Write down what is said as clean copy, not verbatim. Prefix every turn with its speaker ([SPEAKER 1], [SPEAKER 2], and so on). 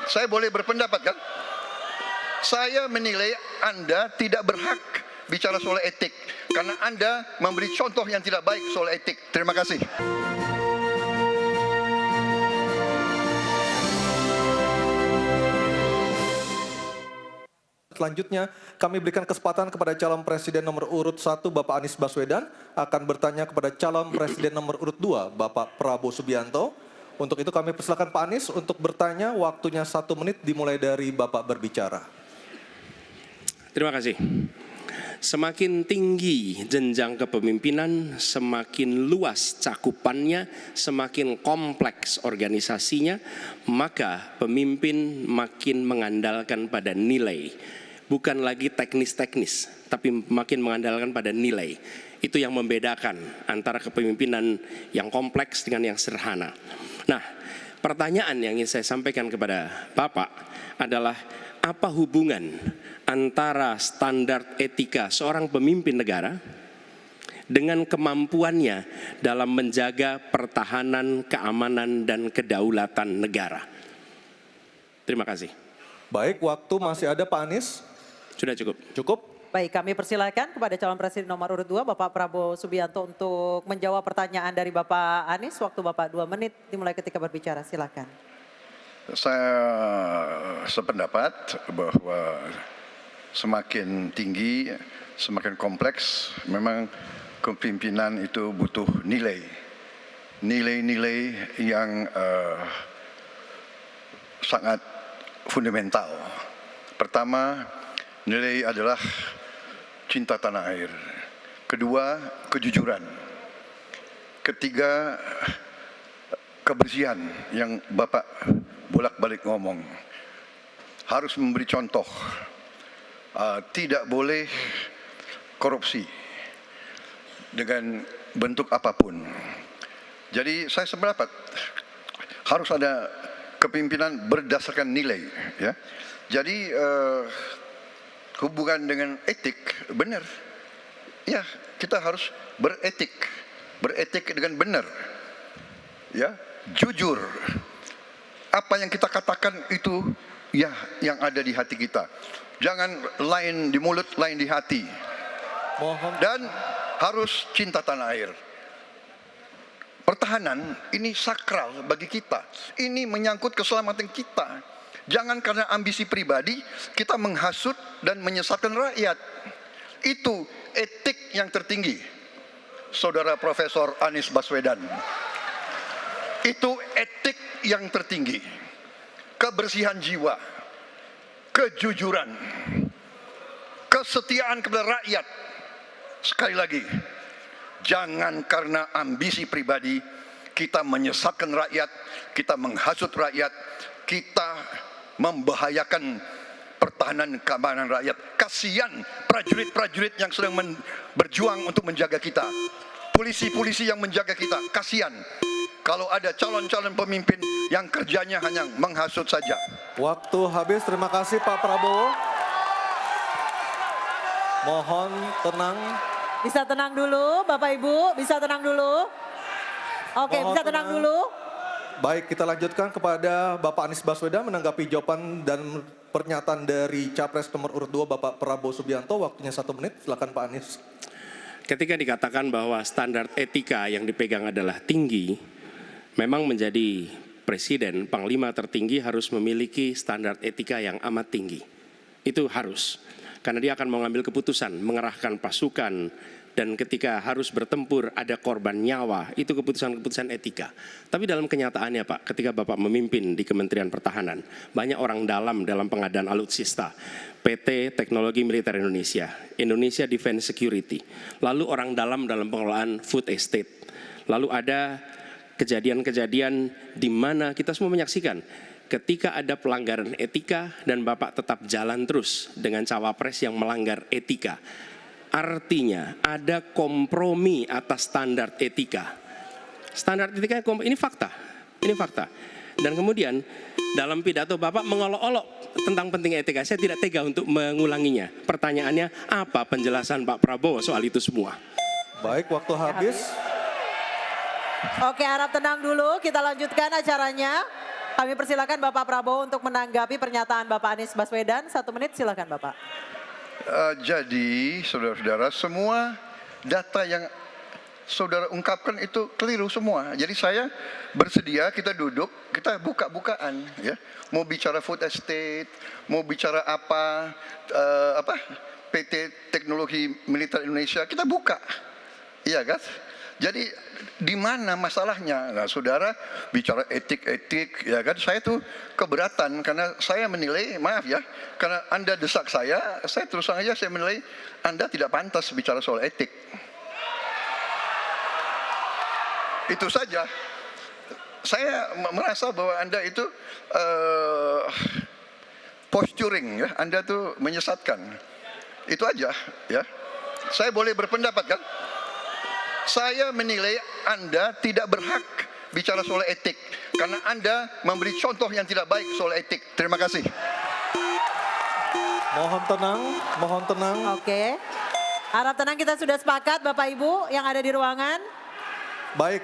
[SPEAKER 1] Saya boleh berpendapat kan? Saya menilai Anda tidak berhak bicara soal etik karena Anda memberi contoh yang tidak baik soal etik. Terima kasih.
[SPEAKER 2] Selanjutnya, kami berikan kesempatan kepada calon presiden nomor urut 1, Bapak Anies Baswedan, akan bertanya kepada calon presiden nomor urut 2, Bapak Prabowo Subianto. Untuk itu kami persilakan Pak Anies untuk bertanya, waktunya 1 menit dimulai dari Bapak berbicara.
[SPEAKER 3] Terima kasih. Semakin tinggi jenjang kepemimpinan, semakin luas cakupannya, semakin kompleks organisasinya, maka pemimpin makin mengandalkan pada nilai. Bukan lagi teknis-teknis, tapi makin mengandalkan pada nilai. Itu yang membedakan antara kepemimpinan yang kompleks dengan yang sederhana. Nah, pertanyaan yang ingin saya sampaikan kepada Bapak adalah apa hubungan antara standar etika seorang pemimpin negara dengan kemampuannya dalam menjaga pertahanan, keamanan, dan kedaulatan negara? Terima kasih.
[SPEAKER 2] Baik, waktu masih ada Pak Anies.
[SPEAKER 3] Sudah cukup.
[SPEAKER 2] Cukup?
[SPEAKER 4] Baik, kami persilakan kepada calon presiden nomor urut 2, Bapak Prabowo Subianto untuk menjawab pertanyaan dari Bapak Anies. Waktu Bapak 2 menit dimulai ketika berbicara, silakan.
[SPEAKER 1] Saya sependapat bahwa semakin tinggi, semakin kompleks, memang kepemimpinan itu butuh nilai. Nilai-nilai yang sangat fundamental. Pertama, nilai adalah cinta tanah air. Kedua, kejujuran. Ketiga, kebersihan yang Bapak bolak-balik ngomong. Harus memberi contoh. Tidak boleh korupsi dengan bentuk apapun. Jadi saya sependapat harus ada kepemimpinan berdasarkan nilai. Ya. Jadi hubungan dengan etik, benar. Ya, kita harus beretik dengan benar. Ya, jujur. Apa yang kita katakan itu ya yang ada di hati kita. Jangan lain di mulut, lain di hati. Dan harus cinta tanah air. Pertahanan ini sakral bagi kita. Ini menyangkut keselamatan kita. Jangan karena ambisi pribadi kita menghasut dan menyesatkan rakyat. Itu etik yang tertinggi, Saudara Profesor Anies Baswedan. Itu etik yang tertinggi. Kebersihan jiwa, kejujuran, kesetiaan kepada rakyat. Sekali lagi, jangan karena ambisi pribadi kita menyesatkan rakyat, kita menghasut rakyat, kita membahayakan pertahanan keamanan rakyat. Kasihan prajurit-prajurit yang sedang berjuang untuk menjaga kita. Polisi-polisi yang menjaga kita. Kasihan kalau ada calon-calon pemimpin yang kerjanya hanya menghasut saja.
[SPEAKER 2] Waktu habis, terima kasih Pak Prabowo. Mohon tenang.
[SPEAKER 4] Bisa tenang dulu, Bapak Ibu, bisa tenang dulu. Oke,
[SPEAKER 2] Mohon
[SPEAKER 4] bisa tenang dulu.
[SPEAKER 2] Baik, kita lanjutkan kepada Bapak Anies Baswedan menanggapi jawaban dan pernyataan dari Capres nomor urut 2 Bapak Prabowo Subianto. Waktunya 1 menit, silakan Pak Anies.
[SPEAKER 3] Ketika dikatakan bahwa standar etika yang dipegang adalah tinggi, memang menjadi presiden, panglima tertinggi harus memiliki standar etika yang amat tinggi. Itu harus, karena dia akan mengambil keputusan, mengerahkan pasukan, dan ketika harus bertempur ada korban nyawa, itu keputusan-keputusan etika. Tapi dalam kenyataannya Pak, ketika Bapak memimpin di Kementerian Pertahanan, banyak orang dalam pengadaan alutsista, PT Teknologi Militer Indonesia, Indonesia Defense Security, lalu orang dalam pengelolaan food estate, lalu ada kejadian-kejadian di mana kita semua menyaksikan ketika ada pelanggaran etika dan Bapak tetap jalan terus dengan cawapres yang melanggar etika. Artinya ada kompromi atas standar etika. Standar etika ini fakta. Ini fakta. Dan kemudian dalam pidato Bapak mengolok-olok tentang pentingnya etika. Saya tidak tega untuk mengulanginya. Pertanyaannya, apa penjelasan Pak Prabowo soal itu semua?
[SPEAKER 2] Baik, waktu habis.
[SPEAKER 4] Oke, harap tenang dulu, kita lanjutkan acaranya. Kami persilakan Bapak Prabowo untuk menanggapi pernyataan Bapak Anies Baswedan. 1 menit silakan Bapak.
[SPEAKER 1] Jadi saudara-saudara, semua data yang saudara ungkapkan itu keliru semua. Jadi saya bersedia kita duduk, kita buka-bukaan ya. Mau bicara food estate, mau bicara apa PT Teknologi Militer Indonesia, kita buka. Iya kan? Jadi di mana masalahnya? Nah, saudara bicara etik-etik, ya kan? Saya tuh keberatan karena saya menilai, maaf ya, karena Anda desak saya terus terang aja saya menilai Anda tidak pantas bicara soal etik. Itu saja. Saya merasa bahwa Anda itu posturing, ya. Anda tuh menyesatkan. Itu aja, ya. Saya boleh berpendapat kan? Saya menilai Anda tidak berhak bicara soal etik karena Anda memberi contoh yang tidak baik soal etik. Terima kasih.
[SPEAKER 2] Mohon tenang, mohon tenang.
[SPEAKER 4] Oke. Harap tenang, kita sudah sepakat Bapak Ibu yang ada di ruangan.
[SPEAKER 2] Baik,